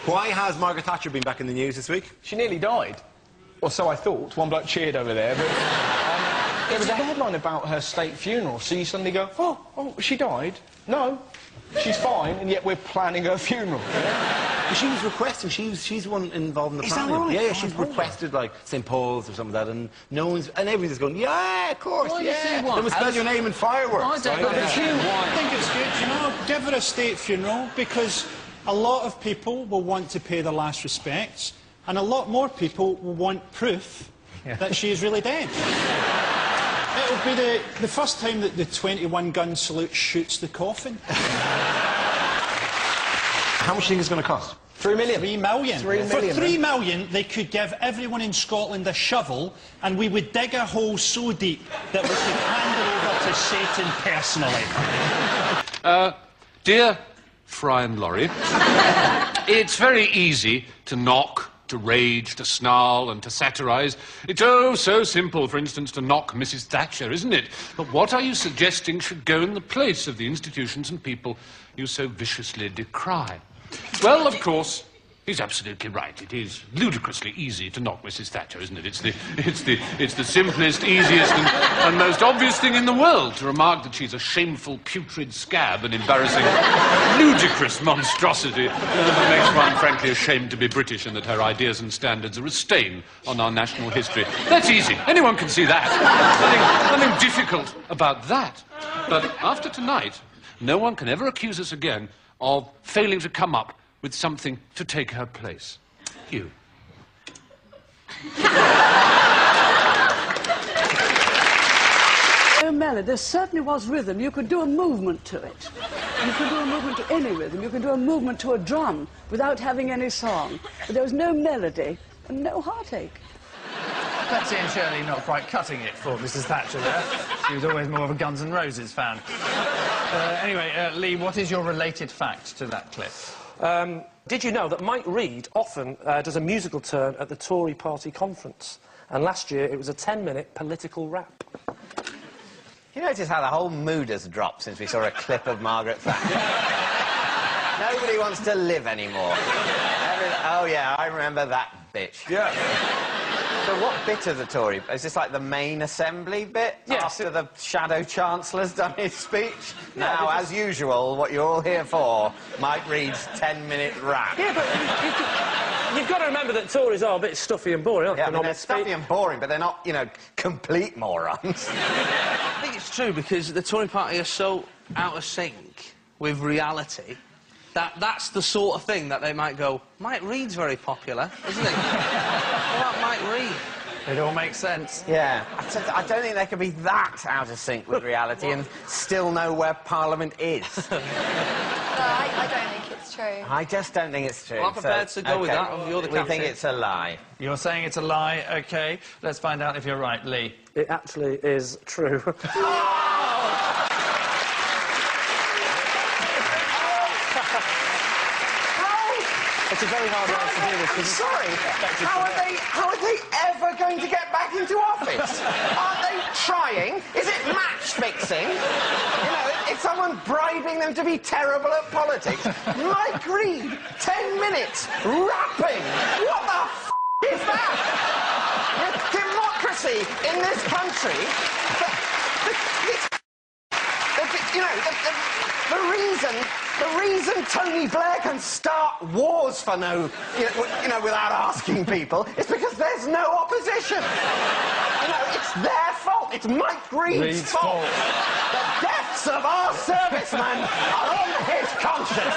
Why has Margaret Thatcher been back in the news this week? She nearly died. Or so I thought. One bloke cheered over there, but... there was a headline about her state funeral, so you suddenly go, oh, she died? No, she's fine, and yet we're planning her funeral. Yeah. She was requested, she's the one involved in the planning. Is that right? Yeah, she's requested, like, St. Paul's or something like that, and no one's... And everybody's going, yeah, of course, yeah. They must spell your name in fireworks. I think it's good, you know, give her a state funeral, because a lot of people will want to pay their last respects, and a lot more people will want proof that she is really dead. It'll be the first time that the 21-gun salute shoots the coffin. How much do you think it's going to cost? 3 million. 3 million. 3 million. For 3 million, they could give everyone in Scotland a shovel, and we would dig a hole so deep that we could hand it over to Satan personally. Dear Fry and Laurie, it's very easy to knock, to rage, to snarl and to satirise. It's oh so simple, for instance, to knock Mrs. Thatcher, isn't it? But what are you suggesting should go in the place of the institutions and people you so viciously decry? Well, of course, he's absolutely right. It is ludicrously easy to knock Mrs. Thatcher, isn't it? It's the simplest, easiest and most obvious thing in the world to remark that she's a shameful, putrid scab, an embarrassing, ludicrous monstrosity that makes one frankly ashamed to be British, and that her ideas and standards are a stain on our national history. That's easy. Anyone can see that. Nothing difficult about that. But after tonight, no one can ever accuse us again of failing to come up with something to take her place. You. No melody. There certainly was rhythm. You could do a movement to it. You could do a movement to any rhythm. You could do a movement to a drum without having any song. But there was no melody and no heartache. Betsy and Shirley not quite cutting it for Mrs. Thatcher there. She was always more of a Guns N' Roses fan. Anyway, Lee, what is your related fact to that clip? Did you know that Mike Reid often does a musical turn at the Tory party conference? And last year it was a 10-minute political rap. You notice how the whole mood has dropped since we saw a clip of Margaret Thatcher? Nobody wants to live anymore. Oh, yeah, I remember that bitch. Yeah. So what bit of the Tory... Is this like the main assembly bit? Yes. After the Shadow Chancellor's done his speech? Now, as usual, what you're all here for, Mike Reid's 10-minute rap. Yeah, but you've got to remember that Tories are a bit stuffy and boring, aren't they? Yeah, I mean, they're stuffy and boring, but they're not, you know, complete morons. I think it's true, because the Tory party are so out of sync with reality that that's the sort of thing that they might go, Mike Reid's very popular, isn't he? What about Mike Reid? It all makes sense. Yeah. I don't think they can be that out of sync with reality and still know where Parliament is. No, I don't think it's true. I just don't think it's true. Well, I'm prepared to go with that. You're the captain. We think it's a lie. You're saying it's a lie, OK. Let's find out if you're right, Lee. It actually is true. It's a very hard way to do this. Sorry, how are they ever going to get back into office? Aren't they trying? Is it match fixing? You know, is someone bribing them to be terrible at politics? Mike Reid, 10 minutes, rapping. What the f*** is that? Democracy in this country. You know, the reason Tony Blair can start wars for no, you know, without asking people, is because there's no opposition. You know, it's their fault. It's Mike Reid's fault. The deaths of our servicemen are on his conscience.